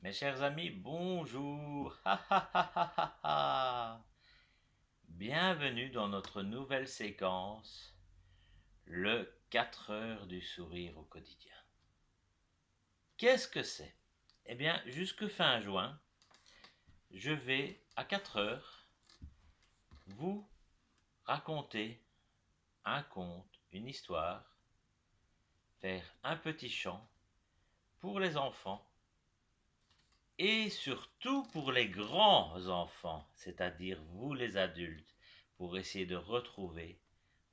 Mes chers amis, bonjour. Ha, ha, ha, ha, ha, ha. Bienvenue dans notre nouvelle séquence, le 4 heures du sourire au quotidien. Qu'est-ce que c'est? Eh bien, jusque fin juin, je vais à 4 heures vous raconter un conte, une histoire, faire un petit chant pour les enfants et surtout pour les grands enfants, c'est-à-dire vous les adultes, pour essayer de retrouver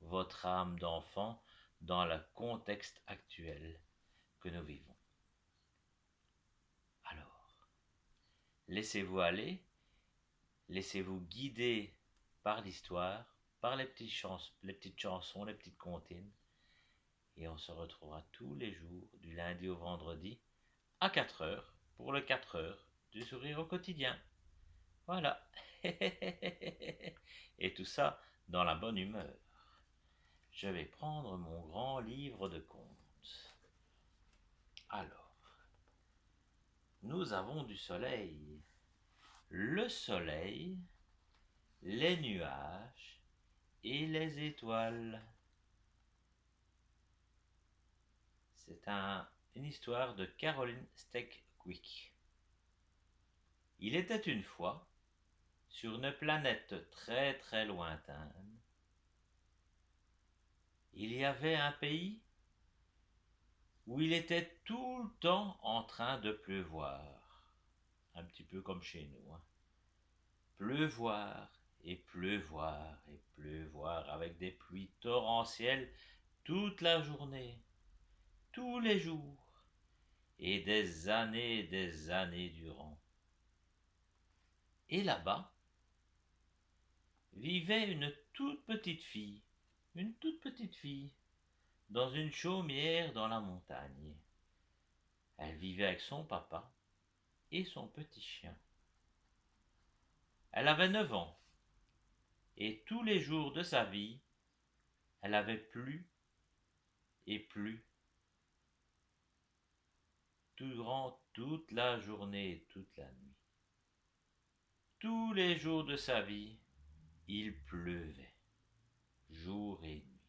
votre âme d'enfant dans le contexte actuel que nous vivons. Alors, laissez-vous aller, laissez-vous guider par l'histoire, par les petites chansons, les petites comptines, et on se retrouvera tous les jours, du lundi au vendredi, à 4 heures, pour le 4 heures du sourire au quotidien. Voilà. Et tout ça dans la bonne humeur. Je vais prendre mon grand livre de contes. Alors, nous avons du soleil. Le soleil, les nuages et les étoiles. C'est une histoire de Caroline Steckwik. Il était une fois, sur une planète très très lointaine, il y avait un pays où il était tout le temps en train de pleuvoir. Un petit peu comme chez nous. Pleuvoir et pleuvoir et pleuvoir avec des pluies torrentielles toute la journée, tous les jours et des années durant. Et là-bas vivait une toute petite fille, dans une chaumière dans la montagne. Elle vivait avec son papa et son petit chien. Elle avait 9 ans, et tous les jours de sa vie, elle avait plu et plu durant toute la journée et toute la nuit. Tous les jours de sa vie, il pleuvait, jour et nuit.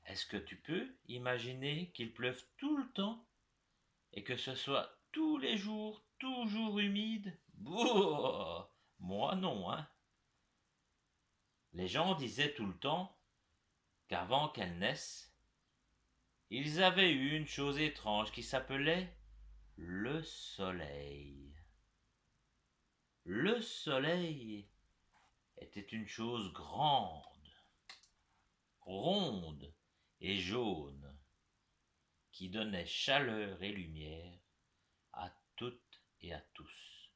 Est-ce que tu peux imaginer qu'il pleuve tout le temps et que ce soit tous les jours, toujours humide? Bouh! Moi non, hein. Les gens disaient tout le temps qu'avant qu'elle naisse, ils avaient eu une chose étrange qui s'appelait le soleil. Le soleil était une chose grande, ronde et jaune, qui donnait chaleur et lumière à toutes et à tous.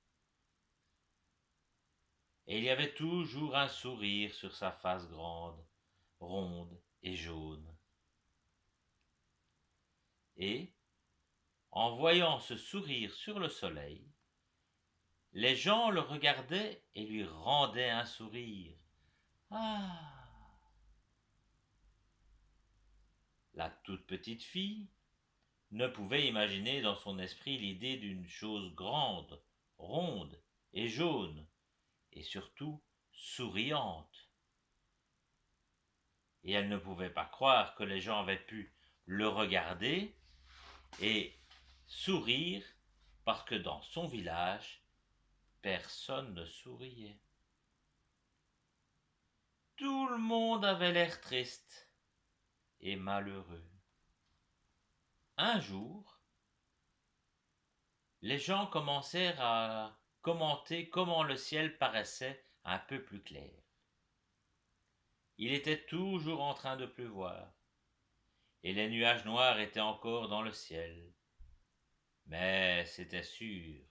Et il y avait toujours un sourire sur sa face grande, ronde et jaune. Et, en voyant ce sourire sur le soleil, les gens le regardaient et lui rendaient un sourire. Ah! La toute petite fille ne pouvait imaginer dans son esprit l'idée d'une chose grande, ronde et jaune, et surtout souriante. Et elle ne pouvait pas croire que les gens avaient pu le regarder et sourire parce que dans son village, personne ne souriait. Tout le monde avait l'air triste et malheureux. Un jour, les gens commencèrent à commenter comment le ciel paraissait un peu plus clair. Il était toujours en train de pleuvoir, et les nuages noirs étaient encore dans le ciel. Mais c'était sûr,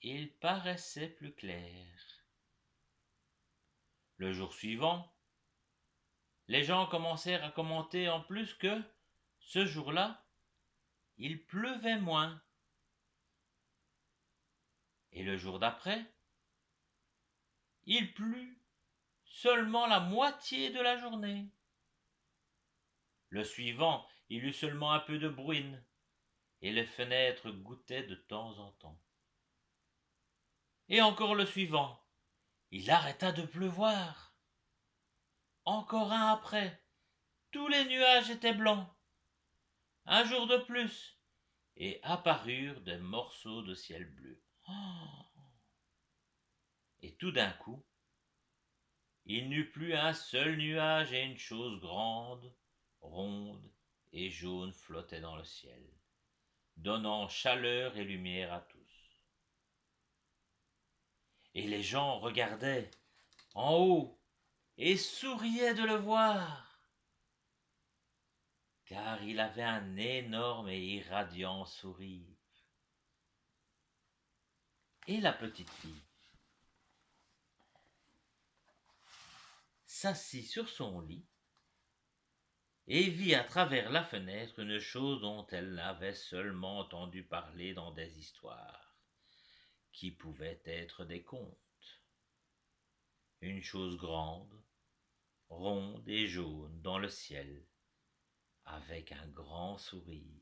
il paraissait plus clair. Le jour suivant, les gens commencèrent à commenter en plus que, ce jour-là, il pleuvait moins. Et le jour d'après, il plut seulement la moitié de la journée. Le suivant, il eut seulement un peu de bruine, et les fenêtres gouttaient de temps en temps. Et encore le suivant, il arrêta de pleuvoir. Encore un après, tous les nuages étaient blancs. Un jour de plus, et apparurent des morceaux de ciel bleu. Oh. Et tout d'un coup, il n'eut plus un seul nuage et une chose grande, ronde et jaune flottait dans le ciel, donnant chaleur et lumière à tous. Et les gens regardaient en haut et souriaient de le voir, car il avait un énorme et irradiant sourire. Et la petite fille s'assit sur son lit et vit à travers la fenêtre une chose dont elle avait seulement entendu parler dans des histoires, qui pouvaient être des contes. Une chose grande, ronde et jaune dans le ciel, avec un grand sourire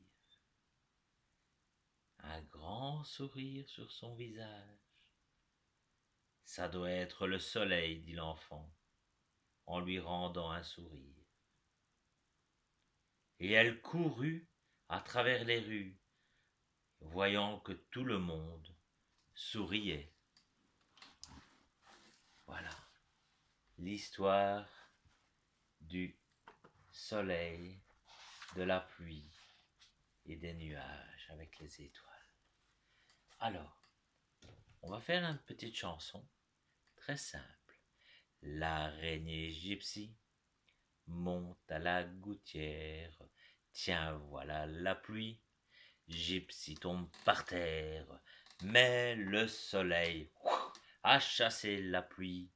sur son visage. Ça doit être le soleil, dit l'enfant, en lui rendant un sourire. Et elle courut à travers les rues, voyant que tout le monde souriait. Voilà l'histoire du soleil, de la pluie et des nuages avec les étoiles. Alors, on va faire une petite chanson très simple. L'araignée gypsy monte à la gouttière. Tiens, voilà la pluie. Gypsy tombe par terre, mais le soleil a chassé la pluie.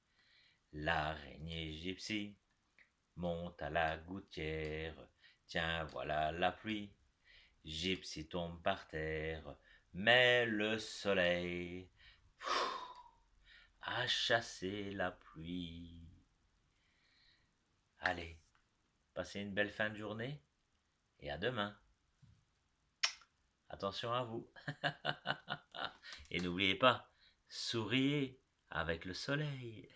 L'araignée gypsy monte à la gouttière. Tiens, voilà la pluie. Gypsy tombe par terre, mais le soleil a chassé la pluie. Allez, passez une belle fin de journée et à demain. Attention à vous. Et n'oubliez pas, souriez avec le soleil.